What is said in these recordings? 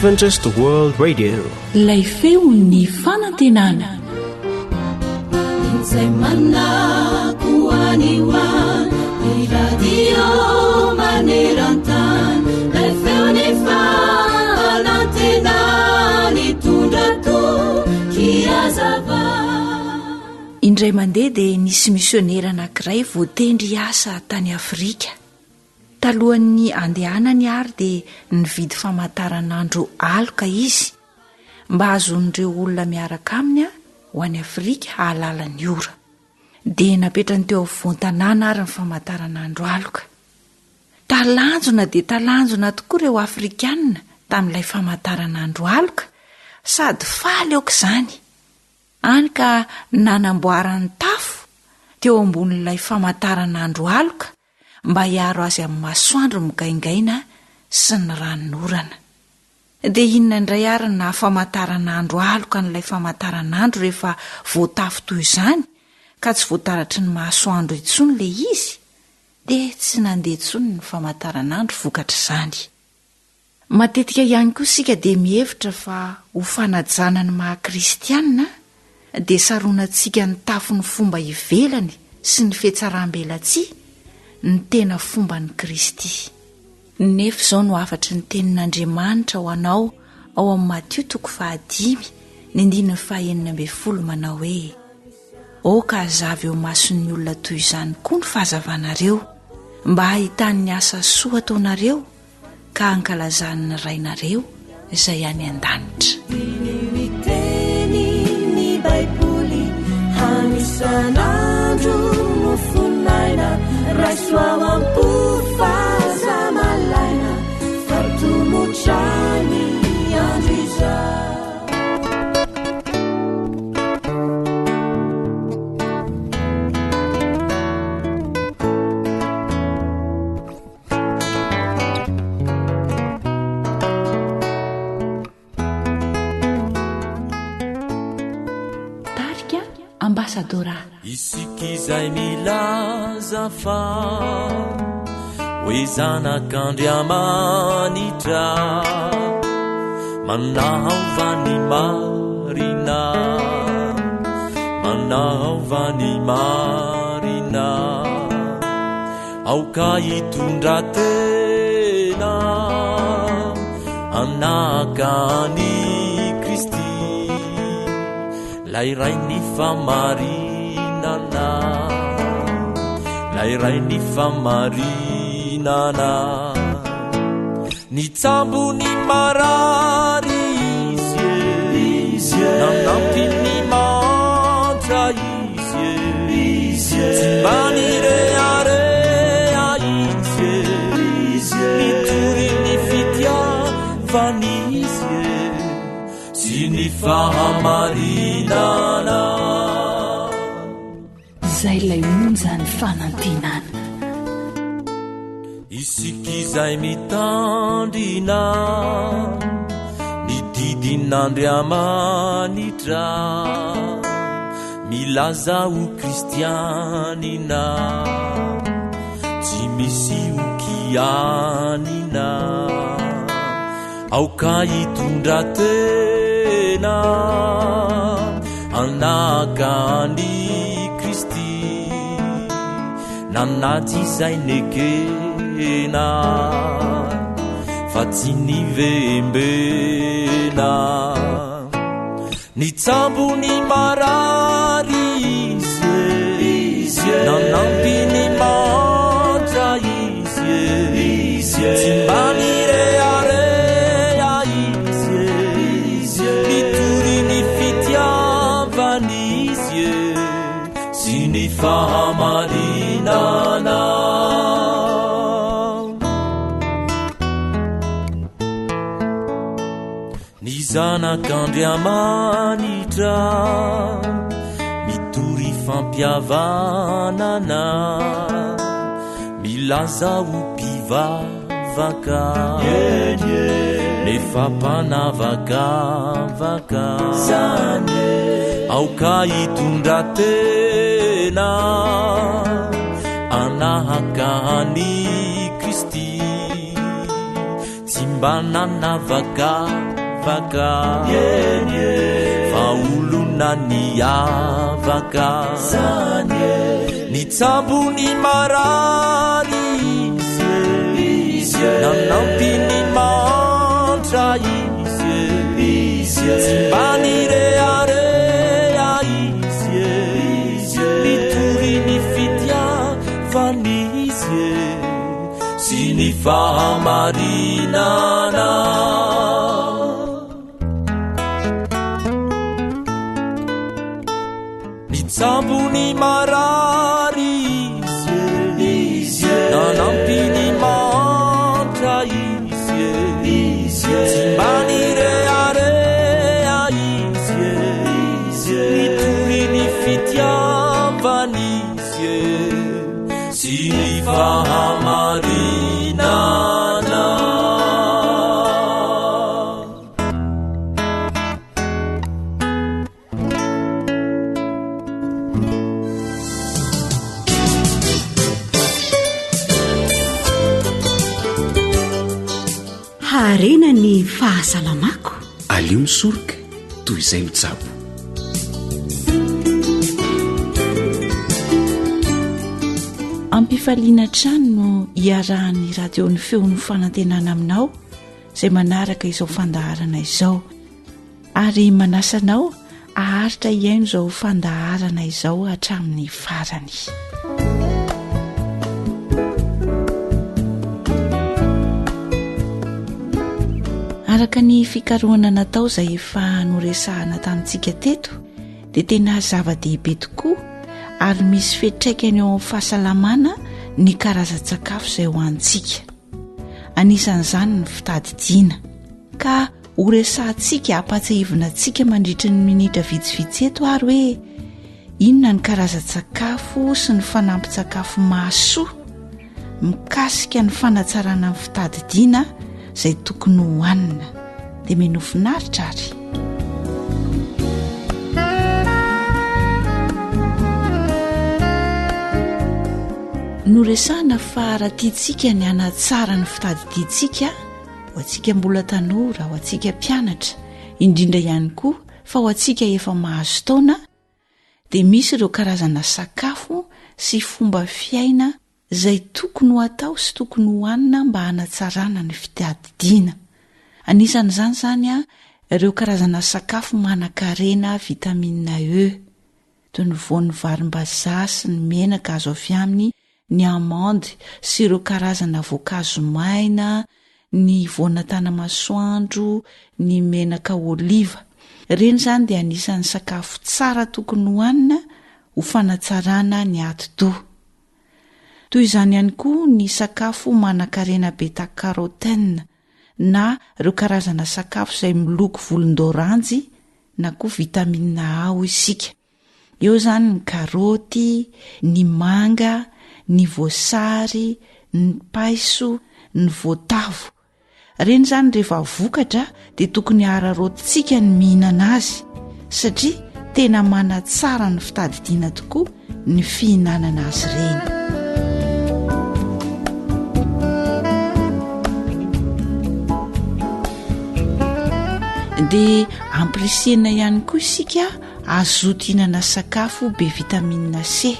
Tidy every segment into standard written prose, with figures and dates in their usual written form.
Adventist World Radio. Lay feon'ny fanantenana. Izay manakuaniwa ni radio manerantan lay feon'ny fanantenana nitondra toa kiazava. Indray mandeha dia nisy misionera anankiray voatendry asa tany Afrika. Talohan'ny andehanany ary dia nividy famantaranandro aloka izy mba azon'ireo olona miaraka aminy ho any Afrika hahalala ny ora. Dia napetrany teo afovoan-tanàna ary ny famantaranandro aloka. Talanjona dia talanjona tokoa ireo Afrikanina tamin'ilay famantaranandro aloka sady faly aoka izany. Any ka nanamboarany tafo teo ambonin'ilay famantaranandro aloka mba hiaro azy amin'ny masoandro migaingaina sy ny ranon'orana. Dia inona indray ary na famantaranandro aloka n'ilay famantaranandro rehefa voatafo toy izany ka tsy voataratry ny masoandro intsony ilay izy dia tsy nandeha intsony ny famantaranandro vokatra izany. Matetika ihany koa isika dia mihevitra fa ho fanajana ny maha-kristianina dia saronantsika ny tafo ny fomba ivelany sy ny fihetsaram-belatsia ny tena fomba ny Kristy. Nefa izao no afatry ny tenin'Andriamanitra ho anao ao amin'ny Matio 5:9 manao hoe: "Oka azavy eo mason'ny olona toy izany koa ny fahazavanareo mba hahitan'ny asa soa ataonareo ka hankalazan'ny rainareo izay any an-danitra." Baibuli hanisanandro mufunaina raiswawampu fazamalaina fartumuchani andriza. Isikizay milaza fa hoe zanak'Andriamanitra manaova ny marina, manaova ny marina, aoka hitondra tena anakany Kristy lairay ny famarinana, lairay ny famarinana, ny tsambo ny marary izy nanampy ny mantra izy tsy mba ny rearea izy nitory ny fitiavany izy sy ny fahamarinana. Zay lay onjany fanantenana. Isikizay mitandrina ny didin'Andriamanitra milaza ho kristianina tsy misy ho kianina aoka hitondra tena anakany Kristy nanaty izay nekena fa tsy nivembena, ny tsambo ny marary izy nanampy ny mantra izy tsy mba ny rearea izy nitory ny fitiavany izy sy ny fahamarinana. Ny zanak'Andriamanitra mitory fampiavanana milaza ho mpivavaka nefa mpanavakavaka zany aoka hitondra tena anahakany Kristy tsy mba nanavaka avaka fa olona ny avaka zany ny tsambony marary izy nanampiny mantra izy tsy mbany rearea izy nitory ny fitiavany izy sy ny fahamarinana ny tsambony marary izy nanampiny mantra izy tsy mbany rearea izy nitory ny fitiavany izy sy ny fahamarinana harena ny fahasalamako alio misoroka toy izay mitsabo ampifaliana trano no iarahan'ny radiony feon'ny fanantenana aminao izay manaraka izao fandaharana izao ary manasanao aharitra iaino izao fandaharana izao hatramin'ny farany. Araka ny fikarohana natao izay efa noresahana tamintsika teto dia tena zava-dehibe tokoa ary misy fetraikany eo amin'ny fahasalamana ny karazan-tsakafo izay ho antsika. Anisan'izany ny fitadidiana ka horesahantsika hampatsahivonantsika mandritra ny minitra vitsivitsy eto ary hoe inona ny karazan-tsakafo sy ny fanampin-tsakafo mahasoa mikasika ny fanatsarana amin'ny fitadidiana izay tokony hohanina dia menofinaritra ary. Noresahana fa raha tiantsika ny hanatsara ny fitadidiantsika ho antsika mbola tanora, ho antsika mpianatra, indrindra ihany koa fa ho antsika efa mahazo taona dia misy ireo karazana sakafo sy fomba fiaina izay tokony ho atao sy tokony hohanina mba hanatsarana ny fitadidiana. Anisan'izany zany ireo karazana sakafo manan-karena vitamina E toy ny voan'ny varim-bazaha sy ny menaka azo avy aminy, ny amandy sy ireo karazana voankazo maina, ny voana tanamasoandro, ny menaka oliva. Ireny zany dia anisan'ny sakafo tsara tokony hohanina ho fanatsarana ny ati-doha. Toy izany ihany koa ny sakafo manan-karena beta-carotène na ireo karazana sakafo izay miloko volondoranjy na koa vitamina A ho isika. Eo zany ny karaoty, ny manga, ny voasary, ny paiso, ny voatavo. Ireny zany rehefa vokatra dia tokony hararotintsika ny mihinana azy satria tena manatsara ny fitadidiana tokoa ny fihinanana azy ireny. Dia ampirisihana ihany koa isika azoto hihinana sakafo be vitamina C.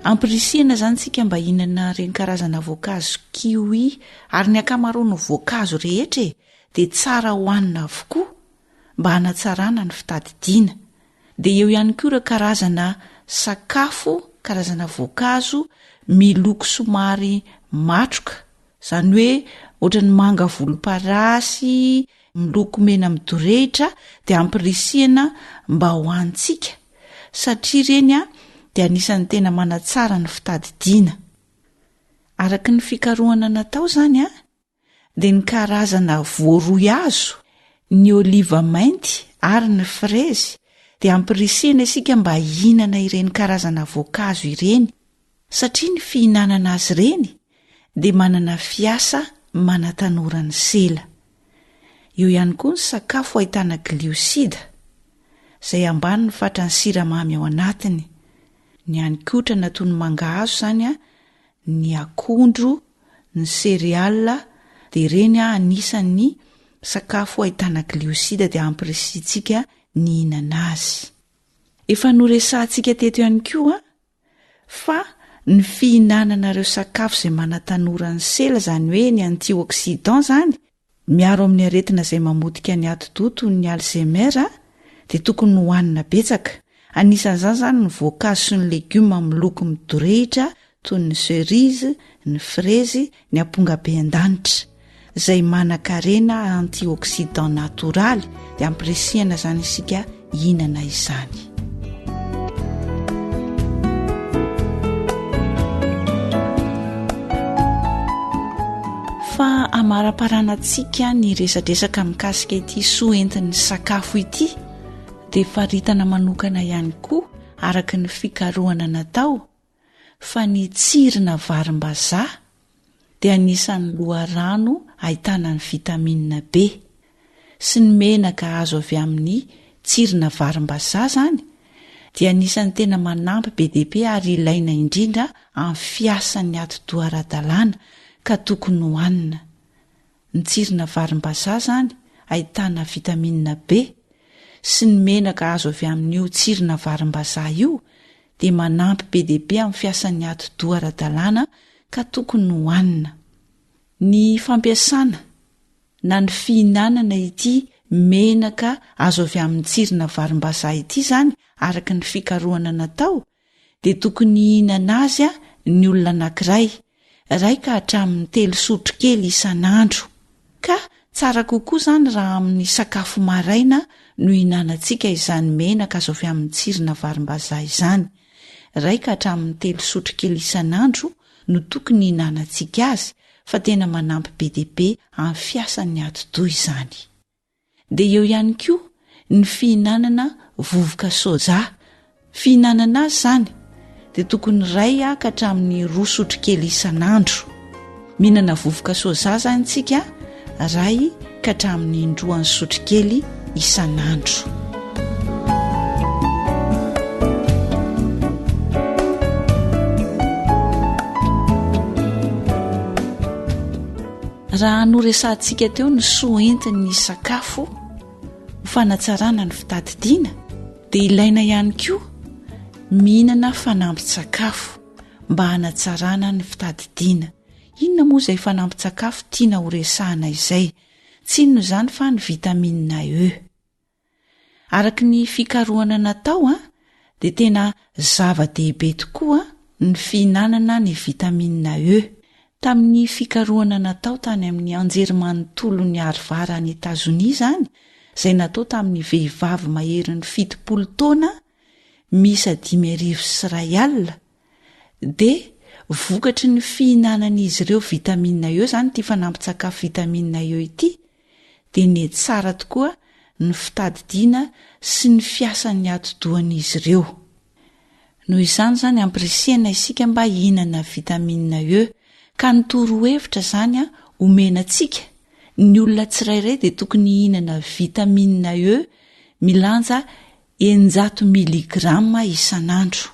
Ampirisihana zany tsika mba hihinana ireny karazana voankazo kiwi ary ny ankamaroan'ny voankazo rehetra dia tsara hohanina avokoa mba hanatsarana ny fitadidiana. Dia eo ihany koa ireo karazana sakafo, karazana voankazo miloko somary matroka, izany hoe ohatran'ny manga volomparasy, miloko mena midorehitra dia ampirisihana mba hohantsika satria ireny dia anisan'ny tena manatsara ny fitadidiana. Araka ny fikarohana natao zany dia ny karazana voaroy hazo, ny oliva mainty ary ny frezy dia ampirisihana isika mba hihinana ireny karazana voankazo ireny satria ny fihinanana azy ireny dia manana fiasa manatanora ny sela. Eo ihany koa ny sakafo ahitana gliosida izay ambany ny fatran'ny siramamy ao anatiny, ny hanin-kotrana toy ny mangahazo zany ny akondro, ny céréales dia ireny anisan'ny sakafo ahitana gliosida dia ampirisitsika ny hinana azy. Efa noresantsika teto ihany koa fa ny fihinanana ireo sakafo izay manatanora ny sela izany hoe ny antioxydant zany miaro amin'ny aretina izay mamotika ny ati-doto ny Alzheimer dia tokony hohanina betsaka. Anisan'izany zany ny voankazo sy ny legioma miloko midorehitra toy ny cerise, ny frezy, ny apongabe an-danitra izay manan-karena antioxydant natoraly dia ampirisihana zany isika hihinana izany. Fa amara-paranantsika ny resadresaka mikasika ity soentin'ny sakafo ity dia faritana manokana ihany koa araka ny fikarohana natao fa ny tsirina varim-bazaha dia anisan'ny loharano ahitana ny vitamina B sy ny menaka azo avy amin'ny tsirina varim-bazaha zany dia anisan'ny tena manampy be dia be ary ilaina indrindra amin'ny fiasan'ny ati-doha ara-dalàna ka tokony hohanina. Ny tsirina varim-bazaha zany ahitana vitamina B sy ny menaka azo avy amin'io tsirina varim-bazaha io dia manampy be dia be amin'ny fiasan'ny ati-doha ara-dalàna ka tokony hohanina. Ny fampiasana na ny fihinanana ity menaka azo avy amin'ny tsirina varim-bazaha ity zany araka ny fikarohana natao dia tokony hihinana azy ny olona anankiray ka hatramin'ny 3 sotro kely isan'andro. Ka tsara kokoa zany raha amin'ny sakafo maraina no hihinanantsika izany menaka azo avy amin'ny tsirina varim-bazaha izany. Ka hatramin'ny 3 sotro kely isan'andro no tokony hihinanantsika azy fa tena manampy be dia be amin'ny fiasan'ny ati-doha izany. Dia eo ihany koa ny fihinanana vovoka soja. Fihinanana azy zany dia tokony 1 ka hatramin'ny 2 sotro kely isan'andro. Mihinana vovoka soja zany tsika 1 ka hatramin'ny 2 sotro kely isan'andro. Raha noresantsika teo ny soentin'ny sakafo ho fanatsarana ny fitadidiana dia ilaina ihany koa mihinana fanampin-tsakafo mba hanatsarana ny fitadidiana. Inona moa izay fanampin-tsakafo tiana ho resahana izay? Tsy inona izany fa ny vitamina E. Araka ny fikarohana natao dia tena zava-dehibe tokoa ny fihinanana ny vitamina E. Tamin'ny fikarohana natao tany amin'ny anjerimanontolon'ny Harvard any Etazonia zany izay natao tamin'ny vehivavy mahery ny 70 taona misy 5,000 dia vokatry ny fihinanan'izy ireo vitamina E zany ty fanampin-tsakafo vitamina E ity dia ny tsara tokoa ny fitadidiana sy ny fiasan'ny ati-dohan'izy ireo. Noho izany zany ampirisihana isika mba hihinana vitamina E ka ny torohevitra zany omena antsika ny olona tsirairay dia tokony hihinana vitamina E milanja 900 miligrama isan'andro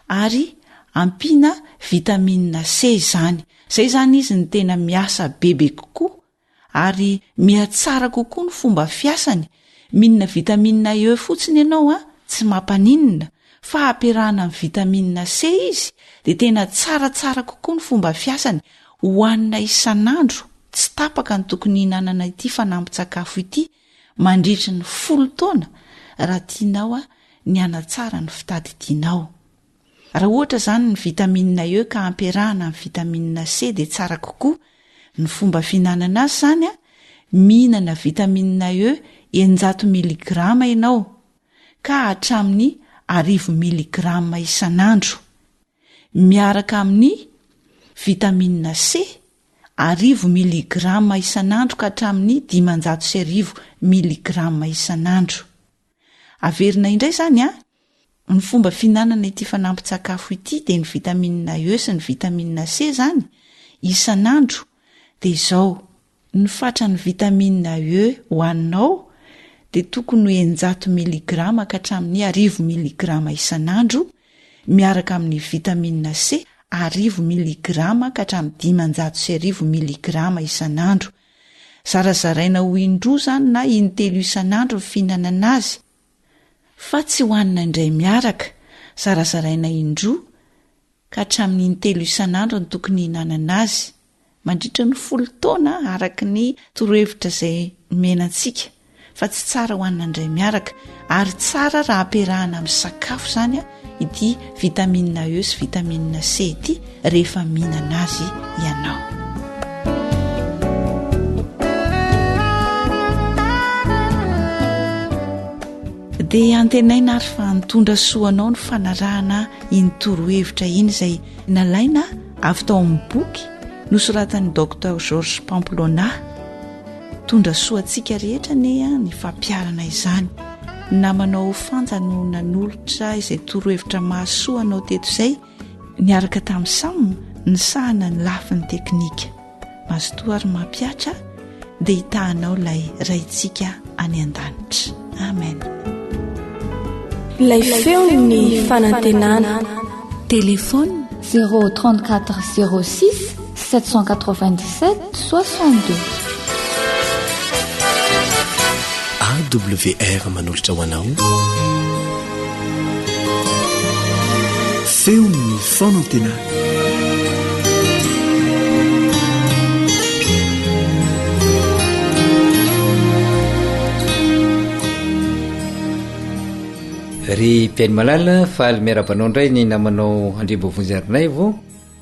ary ampiana vitamina C zany. Zay zany izy ny tena miasa bebe kokoa ary mihatsara kokoa ny fomba fiasany. Mihinana vitamina E fotsiny ianao tsy mampaninina fa ampiarahana amin'ny vitamina C izy dia tena tsaratsara kokoa ny fomba fiasany. Hohanina isan'andro tsy tapaka ny tokony hihinanana ity fanampin-tsakafo ity mandritra ny 10 taona raha tianao ny hanatsara ny fitadidianao. Raha ohatra zany ny vitamina E ka ampiarahana amin'ny vitamina C dia tsara kokoa. Ny fomba fihinanana azy zany mihinana vitamina E 900 miligrama ianao ka hatramin'ny 10 miligrama isan'andro. Miaraka amin'ny vitamina C 10 miligrama isan'andro ka hatramin'ny 510 miligrama isan'andro. Averina indray zany ny fomba fihinanana ity fanampin-tsakafo ity dia ny vitamina E sy ny vitamina C zany isan'andro dia izao: ny fatran'ny vitamina E hohaninao dia tokony 900 miligrama ka hatramin'ny 10 miligrama isan'andro, miaraka amin'ny vitamina C 10 miligrama ka hatramin'ny 510 miligrama isan'andro. zarazaraina ho indroa zany na intelo isan'andro ny fihinanana azy fa tsy hohanina indray miaraka zarazaraina indroa ka hatramin'ny intelo isan'andro ny tokony hihinanana azy mandritra ny 10 taona araka ny torohevitra izay menantsika fa tsy tsara hohanina indray miaraka ary tsara raha ampiarahana amin'ny sakafo zany ity vitamina E sy vitamina C ity rehefa mihinana azy ianao. Dia antenaina ary fa nitondra soanao ny fanarahana iny torohevitra iny izay nalaina avy tao amin'ny boky nosoratan'i Dr Georges Pamplona. Tondra soantsika rehetra ny fampiarana izany. Namanao fanjanona n'olotra izay torohevitra mahasoanao teto izay niaraka tamin'ny Sam ny sahana ny lafin'ny teknika. Mazotoa ary mampiatra dia hitahanao ilay raintsika any an-danitra. Amen. Ilay feo ny fanantenana. Téléphone 034 06 797 62. AWR manolotra ho anao feo ny fanantenana. Ry mpiaino malala faly miarabanao indray ny namanao Andriambovonjarinay vo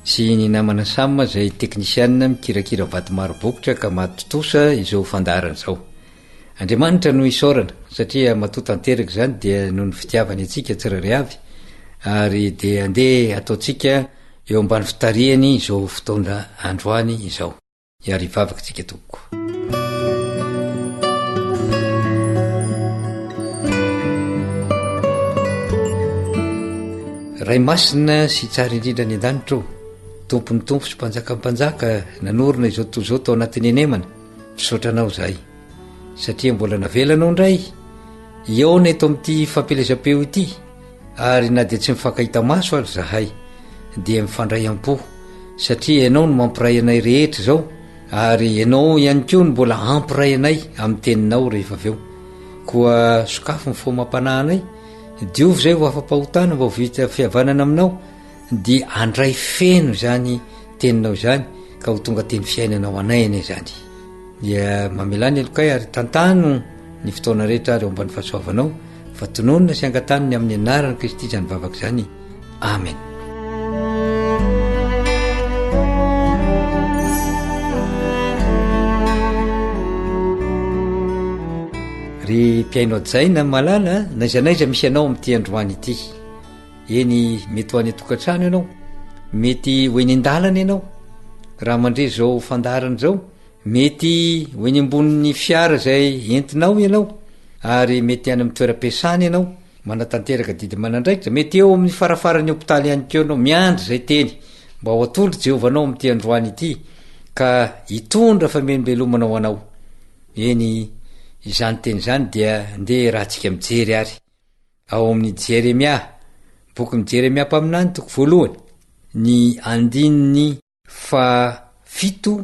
sy ny namana Sam izay teknisianina mikirakira vato maro bokotra ka matotosa izao fandaharana izao. Andriamanitra no isaorana satria matotanteraka izany dia noho ny fitiavany antsika tsirairay avy ary dia andeha ataontsika eo ambany fitariany izao fotoana androany izao. Iary vavaka tsika toko. Ray masina sy tsara indrindra ny an-danitra o, tompony tompo sy mpanjakampanjaka nanorina izao toizao tao anatin'ny enemana, misaotranao zahay satria mbola navelanao indray eo ny eto amin'ity fampelezam-peo ity ary na dia tsy mifankahita maso ary zahay dia mifandray am-po satria ianao no mampiray anay rehetra izao ary ianao ihany koa no mbola ampiray anay amin'ny teninao rehefa aveo koa sokafo ny fo mampanahanay diovy izay ho afa-pahotana mba ho vita fihavanana aminao dia andray feno izany teninao izany ka ho tonga teny fiainanao anay anay izany. Dia mamelany alokay ary tantano ny fotoana rehetra ary eo ambany fahasoavanao fa tononona sy angataniny amin'ny anarany Kristy izany vavaka izany. Amen. Ry mpiaino adzaina malala na izanaiza misy anao amin'ity androany ity. Eny mety ho any tokantrano ianao, mety ho eny an-dalana ianao raha mandre zao fandaharana zao, mety ho eny ambonin'ny fiara izay entinao ianao ary mety any amin'ny toeram-piasana ianao manatanteraka didy manandraikitra, mety eo amin'ny farafaran'ny hôpitaly ihany koa ianao miandry izay teny mba ho atolotry Jehovanao amin'ity androany ity ka hitondra famelombelomana anao. Eny izany teny izany dia ndeha raha tsika mijery ary ao amin'ny Jeremia, boky Jeremia mpaminany toko voalohany ny andininy 7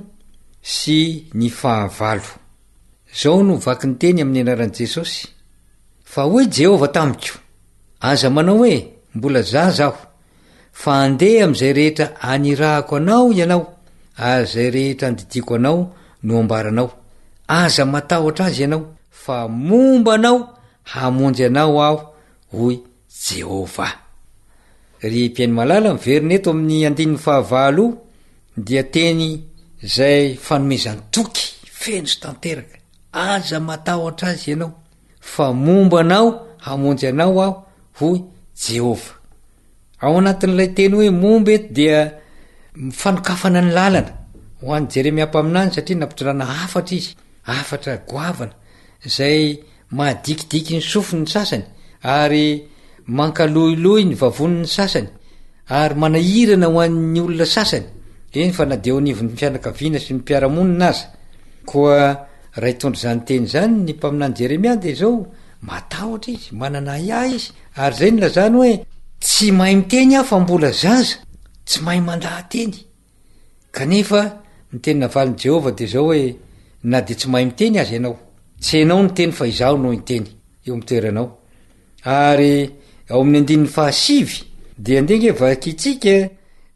sy ny 9. Zao no vaky ny teny amin'ny anaran'i Jesosy. Fa hoe Jehova tamiko, aza manao hoe mbola zaza aho, fa andeha amin'izay rehetra anirahako anao ianao, ary izay rehetra andidiko anao no ambaranao. Aza matahotra azy ianao, fa momba anao hamonjy anao aho, hoy Jehova. Ry mpiaino malala miverina eto amin'ny andininy 9 dia teny izay fanomezany toky feno sy tanteraka. Aza matahotra azy ianao, fa momba anao hamonjy anao aho, hoy Jehova. Ao anatin'ilay teny hoe momba eto dia mifanokafana ny lalana ho an'ny Jeremia mpaminany satria napitrana 4 izy, 4 goavana izay mahadikidiky ny sofiny ny sasany ary mankaloiloy ny vavoniny sasany ary manahirana ho an'ny olona sasany. Eny fa na dia eo anivon'ny fianakaviana sy ny mpiaramonina aza. Koa raha hitondra izany teny izany ny mpaminany Jeremia dia izao matahotra izy, manana iay izy ary izay ny lazany hoe tsy mahay miteny aho fa mbola zaza, tsy mahay mandahateny. Kanefa ny teny navaliny Jehova dia izao hoe na de tsy mahay miteny azy ianao, tsy hainao ny teny fa izaho no iteny eo am'toeranao. Ary ao amin'ny 5 de andenge vakitsika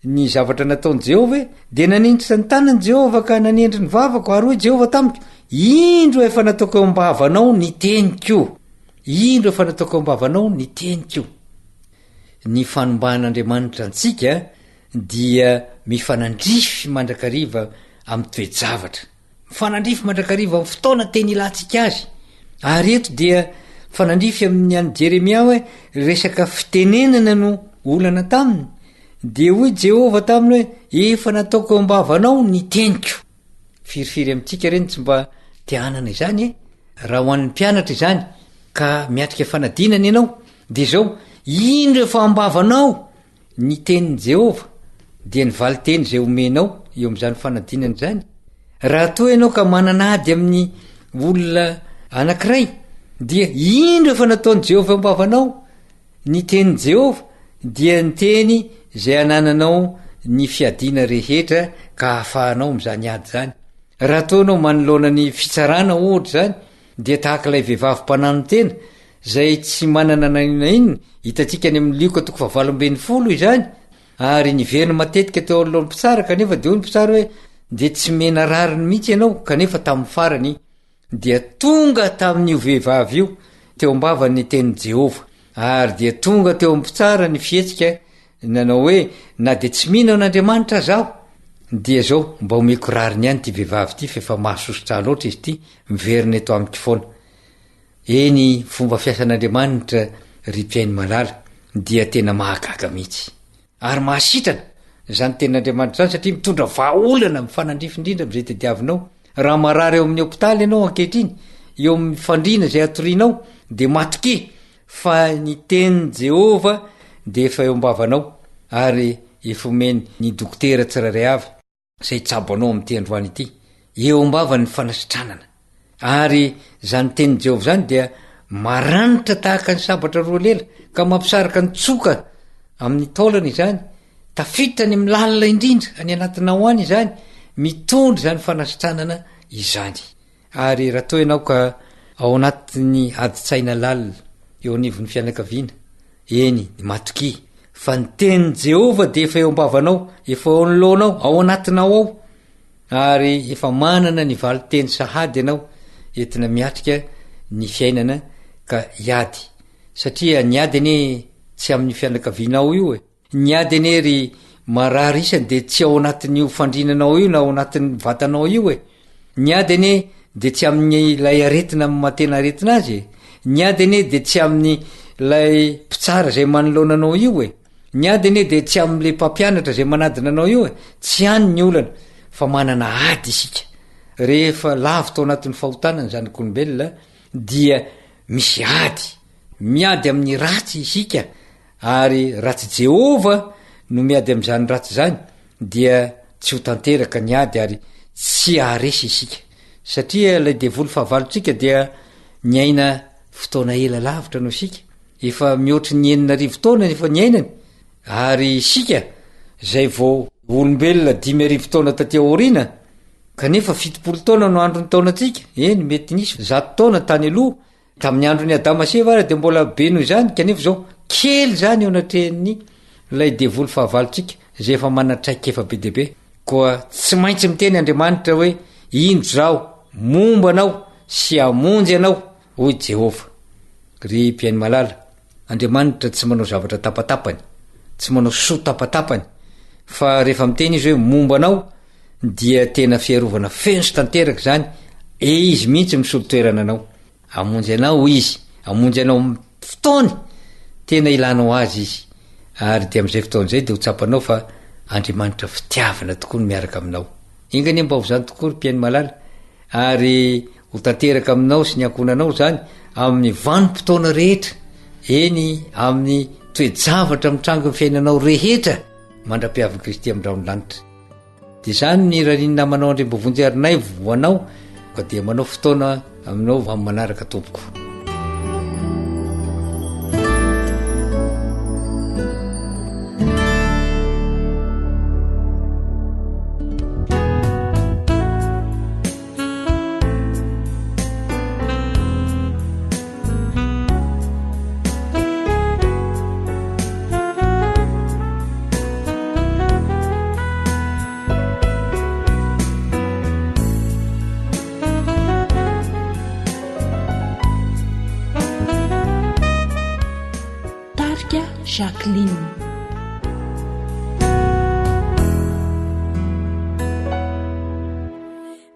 ny zavatra nataony Jehova de nanindry ny tanany Jehova ka nanendry ny vavako ary hoy Jehova tamiko, indro efa nataoko eo am-bavanao ny teniko, indro efa nataoko eo am-bavanao ny teniko. Ny fanombahan'Andriamanitra antsika dia mifanandrify mandrakariva amin'ny toe-javatra, mifanandrify mandrakariva amin'ny fotoana teny ilantsika azy. Ary eto dia fanandrify amin'ny any Jeremia hoe resaka fitenenana no olana taminy, de hoy Jehova taminy hoe efa nataoko eo am-bavanao ny teniko. Firifiry amintsika reny tsy mba tianana izany raha ho an'ny mpianatra izany ka miatrika fanadinana ianao de zao indro efa am-bavanao ny tenin'i Jehova dia ny valiteny zay omenao eo am'izany fanadinana zany. Raha toa ianao ka mananady amin'ny olona anankiray dia indro efa nataony Jehova am-bavanao ny tenin'i Jehova dia ny teny zay anananao ny fiadina rehetra ka ahafahanao am'izany ady zany. Raha toa ianao manoloana ny fitsarana ohatra zany dia tahaka ilay vehivavy mpanano tena zay tsy manana nainona hitantsika any amin'ny Lioka 7:20 izany, ary niveriny matetika teo alohan'ny mpitsara kanefa de hoy ny mpitsara hoe de tsy mena rariny mihitsy ianao kanefa tamin'ny farany dia tonga tamin'io vehivavy io teo am-bavany tenin'i Jehova, ary dia tonga teo am-pitsara ny fihetsika nanao hoe na de tsy mino an'Andriamanitra zaho dia zao mba omeko rariny ihany ty vehivavy ty fefa mahasosotra loatra izy ty miveriny eto amiko foana. Eny fomba fiasan'Andriamanitra ry mpiainy malala dia tena mahagaga mihitsy ary mahasitrana zany tenin'Andriamanitra zany satria mitondra vahaolana mifanandrify indrindra am'izay tediavinao. Raha marary eo amin'ny hôpitaly ianao ankehitriny eo amin'ny fandriana zay atorinao de matoki fa ny tenin'i Jehova de efa eo am-bavanao ary efa omeny ny dokotera tsiraray avy zay tsabo anao amin'ny androany ity eo am-bavany fanasitranana. Ary zany tenin'i Jehova zany dia maranitra tahaka ny sabatra roa lela ka mampisaraka ny tsoka amin'ny taolana izany, tafiditra ny milalina indrindra any anatinao any izany, mitondra zany fanasitranana izany. Ary raha toa ianao ka ao anatin'ny adi-tsaina lalina eo anivon'ny fianakaviana, eny matoki fa ny tenin'i Jehova de efa eo am-bavanao, efa eo anoloanao, ao anatinao ao, ary efa manana ny valiteny sahady ianao entina miatrika ny fiainana ka iady. Satria ny ady ane tsy amin'ny fianakavianao io ny ady ane ry marary isany de tsy ao anatin'io fandrinanao io na ao anatin'ny vatanao io ny ady ane de tsy amin'ny lay aretina matena aretina azy ny ady ane de tsy amin'ny lay mpitsara zay manoloananao io ny ady ane de tsy amin'le mpampianatra zay manadina anao io tsy any ny olana fa manana ady isika. Rehefa lavy tao anatin'ny fahotanany zanak'olombelona dia misy ady, miady amin'ny ratsy isika, ary ratsy Jehova no miady am'izany ratsy zany dia tsy ho tanteraka ny ady ary tsy aharesy isika. Satria lay devoly fahavalotsika dia ny aina fotoana ela lavitra no isika, efa mihoatry ny 9 taona efa ny ainany, ary isika zay vao olombelona 5 taona taty aoriana kanefa 70 taona no androny taonatsika, eny mety nisy 100 taona tany aloha tamin'ny androny Adama sy Eva de mbola be noho izany kanefa zao kely zany eo anatrehan'ny lay devoly fahavalotsika zay efa manatraika efa be deaibe. Koa tsy maintsy miteny Andriamanitra hoe indro zao momba anao sy amonjy anao hoy Jehova. Ry mpiainy malala, Andriamanitra tsy manao zavatra tapatapany, tsy manao soa tapatapany, fa rehefa miteny izy hoe momba anao dia tena fiarovana feno sy tanteraka zany, izy mihitsy misolo-toerana anao, amonjy anao izy, amonjy anao fotoany tena ilanao azy izy, ary de am'izay fotoan'izay de ho tsapanao fa Andriamanitra fitiavana tokoa no miaraka aminao. Ingany mba ho zany tokoa ry mpiainy malala, ary ho tanteraka aminao sy ny ankonanao zany amin'ny vanim-potoana rehetra, eny amin'ny toe-javatra mitrango fiainanao rehetra mandra-piavy Kristy amin'ndraony lanitra. De zany ny raninina manao andrem-bovonjy arinay voanao ka dia manao fotoana aminao amin'ny manaraka tompoko.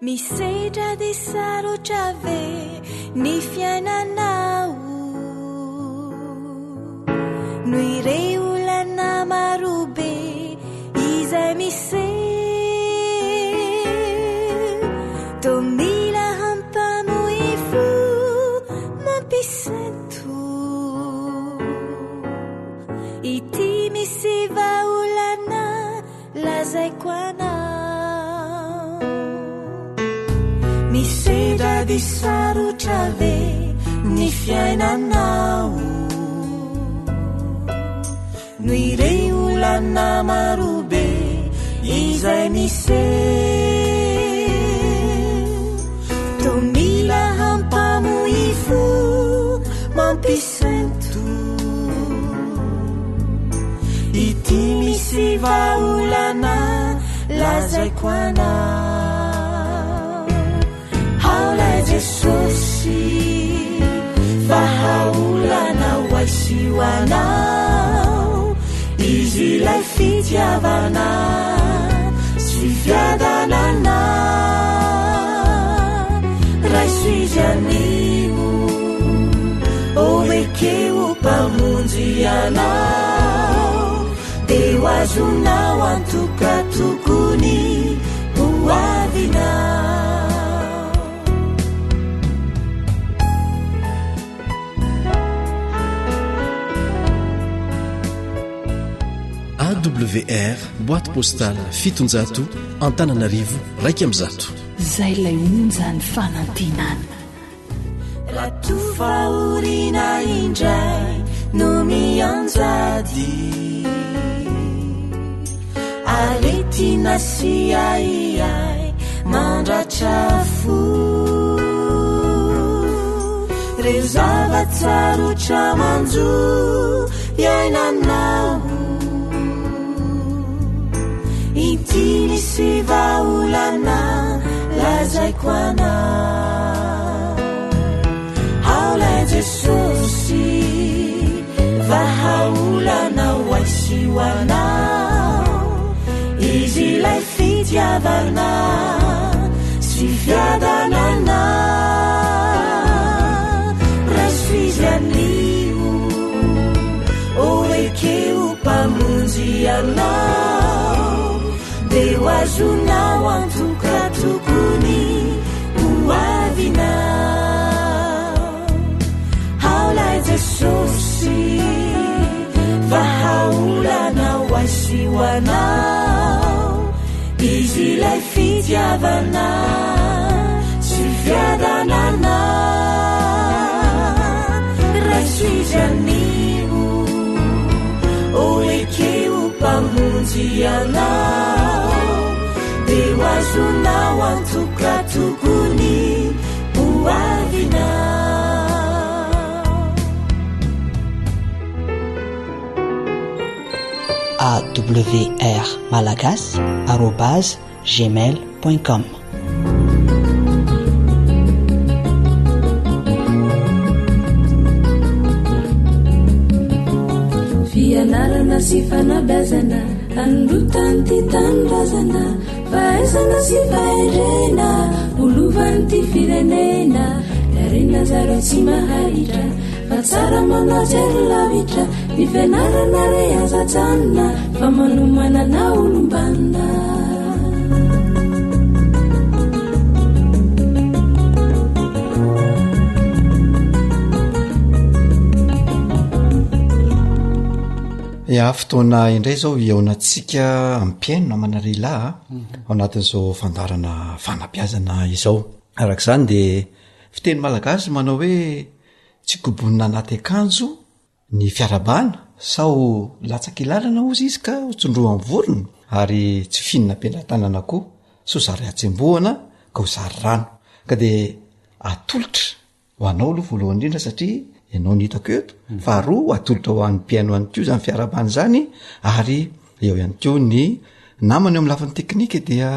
misedra de sarotra ve ny fiainanao no ireo olana marobe izay mise to mila hampamoifo mampisento ity misy vaolana lazaiko anao misedra de sarotra ve ny fiainanao no ireo olana marobe izay mise to mila hampamoifo mampisento ity misy vaolana lazaiko anao haolay jesosy fa haolana hoaisio anao izy ilay fitiavana sy fiadanana raiso izy animo ovekeo mpamonjy anao de ho azonao antoka tokony ho avinao AWR boîte postale fitonjato Antananarivo raiky am'zato zay lay onjany fanantenana raha tofaorina indray no mianjady aletina siaiai mandratra fo reo zavatsarotra manjo iainanao ity misy vaolana lazaiko anao haolay jesosy va haolana hoaisio anao izy ilay fitiavana sy fiadanana raiso izy anio ovekeo mpamonjy anao de ho azonao antoka tokony ho avinao haolay jesosy va haolana hoaisio anao izy ilay fitiavana sy fiadanana raiso izy anio ovekeo mpamonjy anao de ho azonao antoka tokony ho avinao awr malagasy @gmail.com fianarana sy fanabazana anrotany ty tanindrazana fahaizana sy faherena olovany ty firenena darena zareo tsy mahahitra fa tsara manatsy ary lavitra ny fianarana re azajanona fa manomanana olombanina fotoana indray zao iaonatsika ampiaino namanarila ao anatin'izao fandarana fanabiazana izao arak'izany de fiteny malagasy manao hoe tsy gobonina anaty akanjo ny fiarabana sao latsaky lalana ozy izy ka tsondroa amin'ny vorona ary tsy finina ampiandratanana koa so zary atsembohana ka ho zary rano ka de atolotra ho anao aloha voalohany indrindra satria ianao nitako eto faharoa atolotra ho an'ny mpiaino any kio zany fiarabany zany ary eo ihany keo ny namana eo amin'ny lafin'ny teknika dia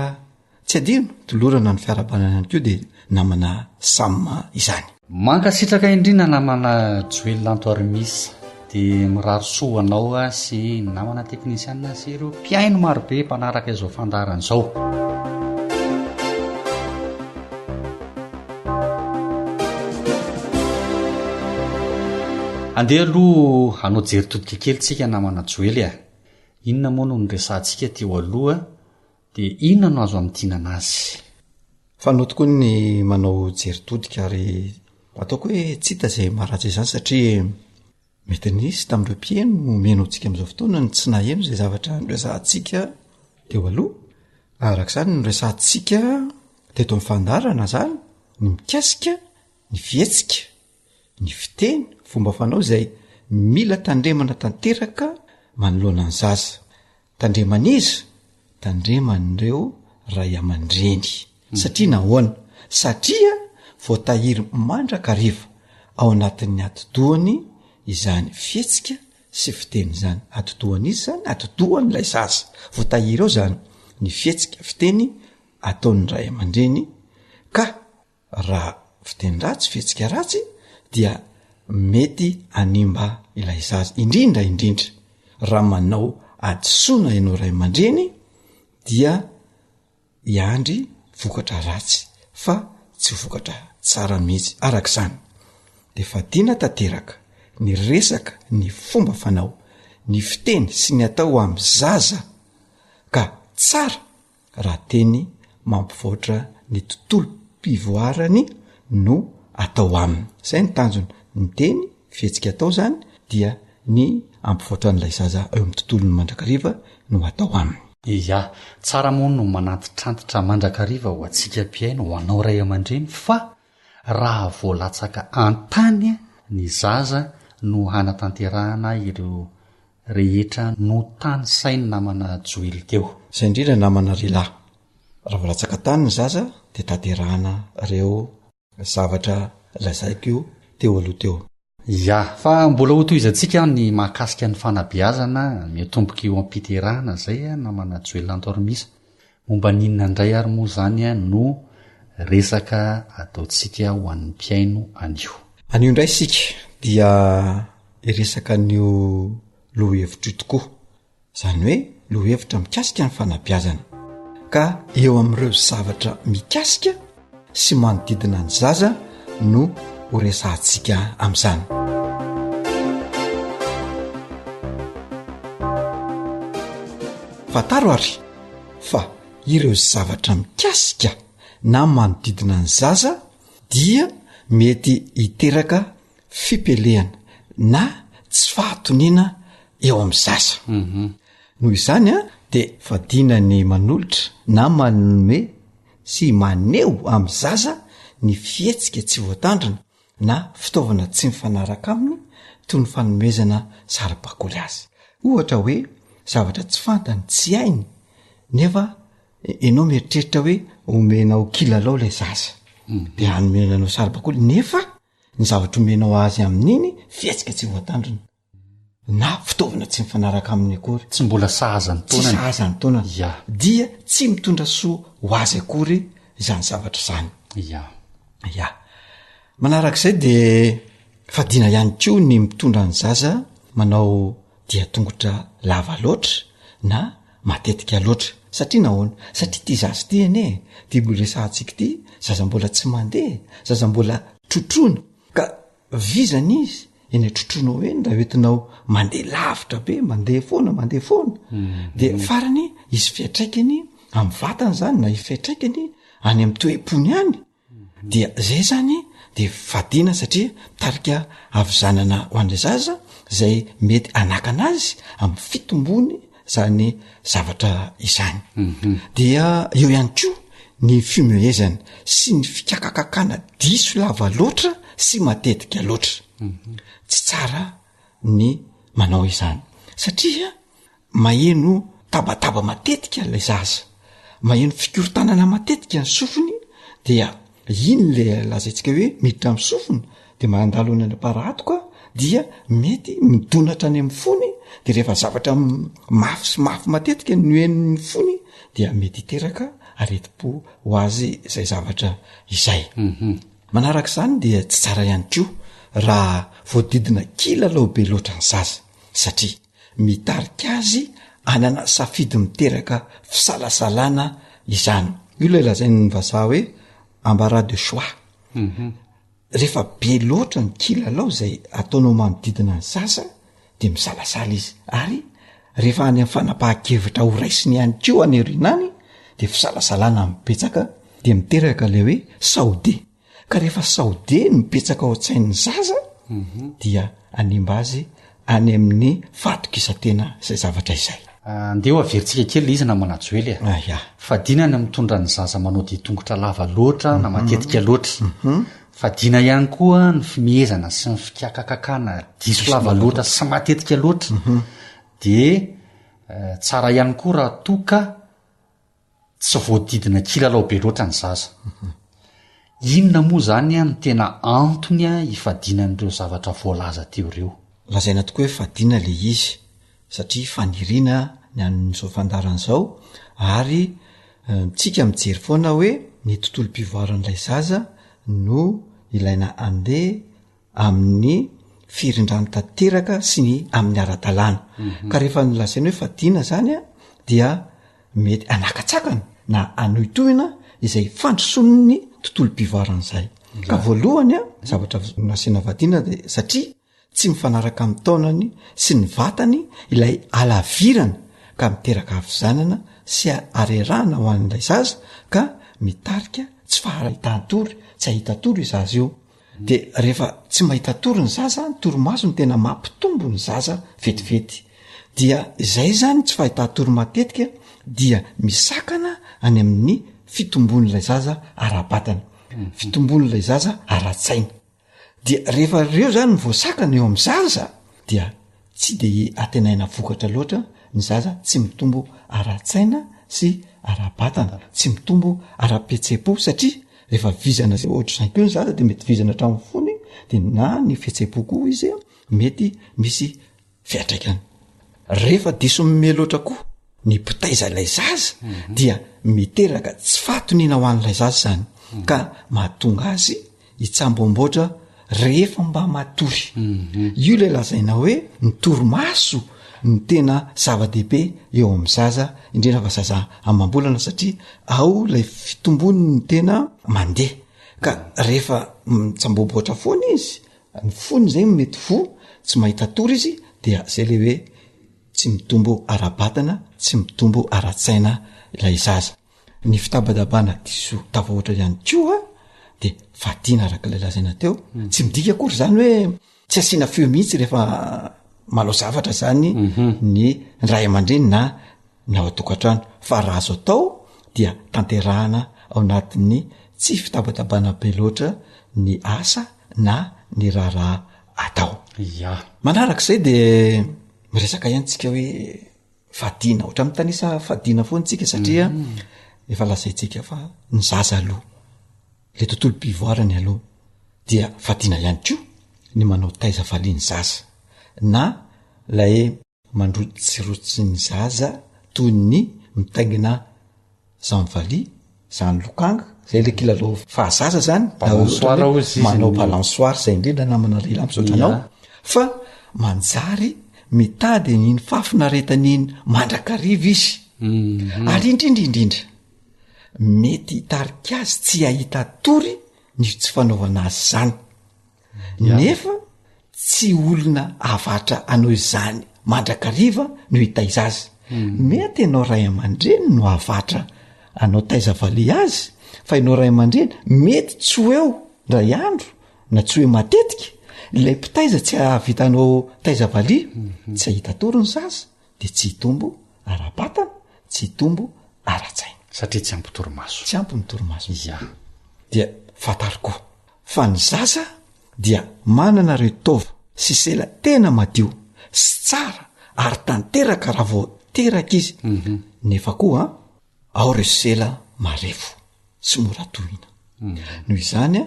tsy adino tolorana ny fiarabana ihany keo de namana samma izany mankasitraka indrina namana joelantoarimisy de miraro soanao sy namana teknisianna sy ireo mpiaino marobe mpanaraka izao fandaran'izao andeha aloha hanao jery todika kelyntsika namana joely a inona moa no nyresantsika teo aloha dia inona no azo amin'ntinana azy fanao tokoa ny manao jeritodika ary ataoko hoe tsy hita izay maharatsy izany satria mety nisy tamin'ireo mpieno meno antsika amin'izao fotoana ny tsy naheno izay zavatra nyresantsika teo aloha arak'izany nyresantsika teto amin'ny fandarana zany ny mikasika ny fietsika ny fiteny fomba fanao izay mila tandremana tanteraka manoloana ny zaza tandreman'iza tandreman'ireo ray aman-dreny satria nahoana satria voatahiry mandrakariva ao anatin'ny atidohany izany fietsika sy fiteny izany atidohan'izy zany atidohan'ilay zaza voatahiry ao zany ny fietsika fiteny ataon'ny ray aman-dreny ka raha fiteny ratsy fietsika ratsy dia mety animba ilay zaza indrindra raha manao adisoana ianao ray aman-dreny dia iandry vokatra ratsy fa tsy vokatra tsara mihitsy arak'izany de fadina tanteraka ny resaka ny fomba fanao ny fiteny sy ny atao amin'ny zaza ka tsara raha teny mampivoatra ny tontolo mpivoarany no atao aminy izay ny tanjony ny teny fihetsika atao zany dia ny ampivoatra n'ilay zaza eo amin'ny tontolony mandrakariva no atao aminy ia tsara moa no manantitrantitra mandrakariva ho atsika mpiaino ho anao ray aman-dreny fa raha voalatsaka antany ny zaza no hanatanterahana ireo rehetra no tany sainy namana joely teo izay indrindra namana rilahy raha voalatsaka tany ny zaza de tanterahana ireo zavatra lazaiko teo aloha teo ia fa mbola ho toizantsika ny mahakasika ny fanabeazana mitomboka eo ampiterahana zay a namana joely lantormisa momba ninona indray ary moa zany a no resaka ataontsika ho an'ny mpiaino anio indray sika dia iresaka an'io lohahevitra io tokoa zany hoe lohahevitra mikasika ny fanabeazana ka eo amin'ireo zavatra mikasika sy manodidina ny zaza no ho resantsika amin'izany fataro ary fa ireo zavatra mikasika na manodidina ny zaza dia mety hiteraka fipelehana na tsy fahatoniana eo amin'ny zaza noho izany a de fadina ny manolotra na manome sy maneho amin'ny zaza ny fihetsika tsy voatandrina na fitaovana tsy mifanaraka aminy toy ny fanomezana sara-bakoly azy ohatra hoe zavatra tsy fantany tsy hainy nefa ianao mieritreritra hoe omenao kilalao lay zaza de anomenanao sara-bakoly nefa ny zavatra omenao azy amin'iny fihetsika tsy voatandrina na fitaovana tsy mifanaraka amin'ny akory tsy mbola sahazany taonany sahazany taonany dia tsy mitondra soa ho azy akory izany zavatra zany ya manarak'izay de fadina ihany koa ny mitondra ny zaza manao dia tongotra lava loatra na matetika loatra satria nahoana satria ty zaza ty ene ty resantsika ty zaza mbola tsy mandeha zaza mbola trotrona ka vizany izy eny trotrona eny raha oentinao mandeha lavitra be mandeha foana de farany izy fiatraikany amin'ny vatany zany na ifiatraikany any amin'ny toe-pony any dia zay zany de fadina satria tarika avizanana ho an'lay zaza zay mety anakana azy amin'ny fitombony zany zavatra izany dia eo ihany koa ny fimehezana sy ny fikakakakana diso lava loatra sy matetika loatra tsy tsara ny manao izany satria maheno tabataba matetika lay zaza maheno fikorotanana matetika ny sofiny dia iny le lazaintsika hoe miditra amin'ny sofina de mandalo any aparatoka dia mety midonatra any amin'ny fony de rehefa zavatra mafy sy mafy matetika noen'ny fony dia mety hiteraka areti-po ho azy zay zavatra izay manarak'izany dia tsy tsara ihany koa raha voadidina kilalao be loatra ny zaza satria mitarika azy anana safidy miteraka fisalasalana izany io lay lazainy ny vazaha hoe embarras de choix rehefa be loatra ny kilalao zay ataonao manodidina ny sasa de misalasala izy ary rehefa any amin'ny fanapahan-kevitra ho raisiny ihany keo any erinany de fisalasalana mipetsaka de miteraka le hoe saode ka rehefa saode ny mipetsaka ao an-tsain'ny zaza dia animba azy any amin'ny fahatokisantena izay zavatra izay andeha ho averintsika kely le izy na manajoely fadinany mitondra ny zaza manao ditongotra lava loatra na matetika loatra fadina ihany koa ny fimiezana sy ny fikakakakana diso lava loatra sy matetika loatra de tsara ihany koa raha toka tsy voadidina kilalao be loatra ny zaza inona moa zany a ny tena antony a ifadinan'ireo zavatra voalaza teo ireo lazaina tokoa hoe fadina le izy satria faniriana ny an'izao fandaran'izao ary tsika mijery foana hoe ny tontolo mpivoaran'ilay zaza no ilaina andeha amin'ny firindrano tanteraka sy ny amin'ny ara-dalàna ka rehefa nylazaina hoe fadina zany a dia mety anakatsakana na anohitohina izay fandroson'ny tontolo mpivoaran'izay ka voalohany a zavatra nasiana vadina de satria tsy mifanaraka amin'ny taonany sy ny vatany ilay alavirana ka miteraka avizanana sy arerahana ho an'ilay zaza ka mitarika tsy fahaitatory tsy ahitatory zaza io de rehefa tsy mahitatory ny zaza ny toromaso ny tena mampitombo ny zaza vetivety dia izay zany tsy fahitatory matetika dia misakana any amin'ny fitombon'ilay zaza ara-batana fitombon'ilay zaza ara-tsaina dia rehefa reo zany ny voasakana eo amin'ny zaza dia tsy de atenaina vokatra loatra ny zaza tsy mitombo ara-tsaina sy ara-batana tsy mitombo ara-petsepo satria rehefa vizana ohatra zany koa ny zaza de mety vizana hatramin'ny fony de na ny fetsepo koa izy mety misy fiatraikany rehefa diso mime loatra koa ny mpitaiza ilay zaza dia miteraka tsy fahatoniana ho an'ilay zaza zany ka mahatonga azy hitsamboamboatra rehefa mba matory io le lazaina hoe ny toromaso ny tena zava-dehibe eo amin'ny zaza indrindra fa zaza amam-bolana satria ao lay fitombony ny tena mandeha ka rehefa mitsamboamboatra foana izy ny fony zay mety fo tsy mahita tory izy dia zay le hoe tsy mitombo ara-batana tsy mitombo ara-tsaina ilay zaza ny fitabadabana diso tavaoatra ihany koa de fadina araka ilay lazaina teo tsy midika akory zany hoe tsy asiana feo mihitsy rehefa malao zavatra zany ny ray aman-dreny na ny ao atokantrano fa raha azo atao dia tanterahana ao anatin'ny tsy fitabatabana be loatra ny asa na ny raharaha atao manarak'izay de miresaka ihantsika hoe fadina ohatra mitanisa fadina foantsika satria efa lazaitsika fa ny zaza aloha le tontolo mpivoarany aloha dia fadina ihany koa ny manao taiza valiany zaza na lay mandrotsirotsy ny zaza toy ny mitaingina zanvalia zany lokanga zay le kilalao fahazaza zany manao balansoir zay indrindra namana lehilahy misaotranao fa manjary mitady nyny fafinaretan'iny mandrakariva izy ary indrindraindrindra mety hitarika azy tsy ahita tory ny tsy fanaovana azy zany nefa tsy olona avatra anao izany mandrakariva no hitaiza azy mety ianao ray aman-dreny no avatra anao taiza valia azy fa ianao ray aman-dreny mety tsy ho eo ndray andro na tsy hoe matetika ilay mpitaiza tsy ahavitanao taiza valia tsy ahita tory ny zaza de tsy hitombo ara-batana tsy hitombo ara-tsaina satria tsy ampy torimaso tsy ampy ny torimaso dia fatariko fa ny zaza dia manana reo tova sy sela tena madio sy tsara ary tanteraka raha vao teraka izy nefa koa ao reo sela marefo sy moratohina noho izany a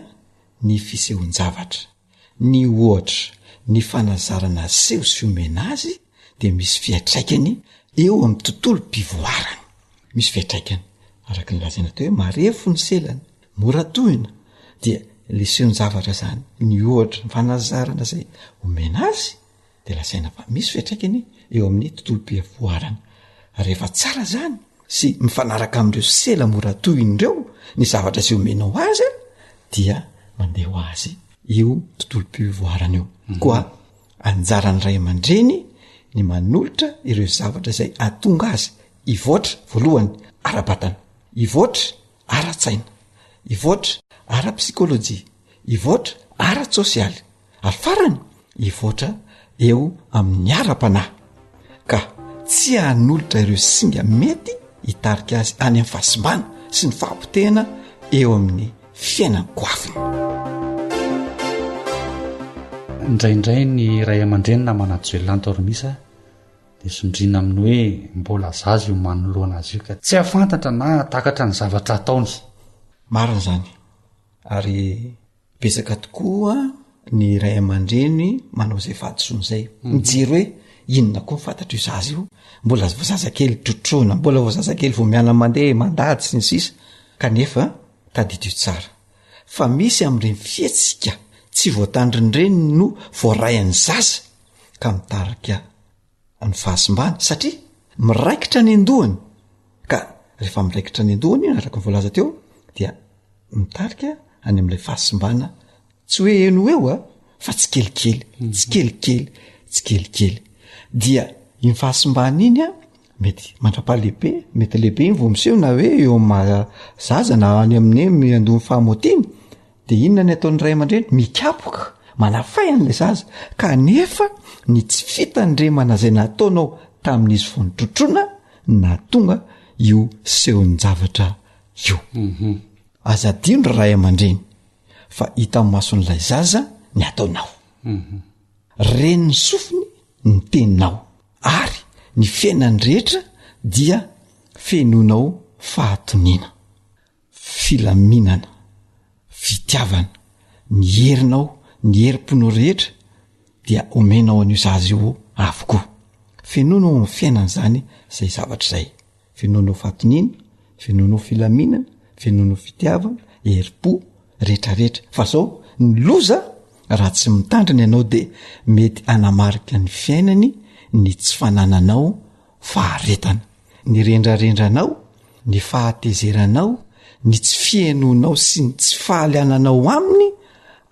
ny fisehoan-javatra ny ohatra ny fanazarana seho sy omena azy de misy fiatraikany eo amin'ny tontolo mpivoarany misy fiatraikany araka ny lazaina teo hoe marefo ny selany moratohina dia le sehon-javatra zany ny ohatra ny fanazarana zay omena azy de lazaina fa misy fiatraikany eo amin'ny tontolo mpivoarany rehefa tsara zany sy mifanaraka amin'ireo sela moratohin'ireo ny zavatra zay omenao azy dia mandeha ho azy io tontolom-pivoarana io koa anjaran'ny ray aman-dreny ny manolotra ireo zavatra izay atonga azy ivoatra voalohany ara-batana, ivoatra ara-tsaina, ivoatra ara-psikolojia, ivoatra ara-tsosialy, ary farany ivoatra eo amin'ny ara-panahy ka tsy hanolotra ireo singa mety hitarika azy any amin'ny fahasimbana sy ny fahampotehana eo amin'ny fiainany goaviny. indraindray ny ray aman-drenina manajoelantoromisa dia sondrina amin'ny hoe mbola zazy io manoloana azy io ka tsy hafantatra na takatra ny zavatra ataony. Marina zany ary betsaka tokoa ny ray aman-dreny manao izay fahadisoan'izay mijery hoe inona koa mifantatra io zazy io, mbola voazazakely trotrona, mbola voazazakely vo miana mandeha mandady sy ny sisa kanefa tadidio tsara fa misy amin'ireny fietsika tsy voatandriny reny no voarayany zaza ka mitarika ny fahasimbana satria miraikitra ny andohany ka rehefa miraikitra ny andohany araka ny voalaza teo dia mitarika any amin'ilay fahasimbana tsy hoe eno eo fa tsy kelikely dia iny fahasimbana iny mety mandrapahalehibe, mety lehibe iny vo miseho na hoe eo zaza na any amin'ny miandoha fahamotiany dia inona ny ataon'ny ray aman-dreny mikapoka manafay an'ilay zaza kanefa ny tsy fitandremana izay nataonao tamin'izy vo nitrotrona na tonga io sehon'ny zavatra io. Azadino ray aman-dreny fa hita amin'ny mason'ilay zaza ny ataonao, reny ny sofiny ny teninao ary ny fiainany rehetra dia fenonao fahatoniana, filaminana, fitiavana, ny herinao, ny herim-ponao rehetra dia omenao an'io zazy io avokoa. Fenonao amin'ny fiainana zany izay zavatra izay, fenonao fahatoniana, fenonao filaminana, fenonao fitiavana, herim-po rehetrarehetra fa zao ny loza raha tsy mitandrina ianao dia mety anamarika ny fiainany ny tsy fanananao faharetana, ny rendrarendranao, ny fahatezeranao, ny tsy fienonao sy ny tsy fahaliananao aminy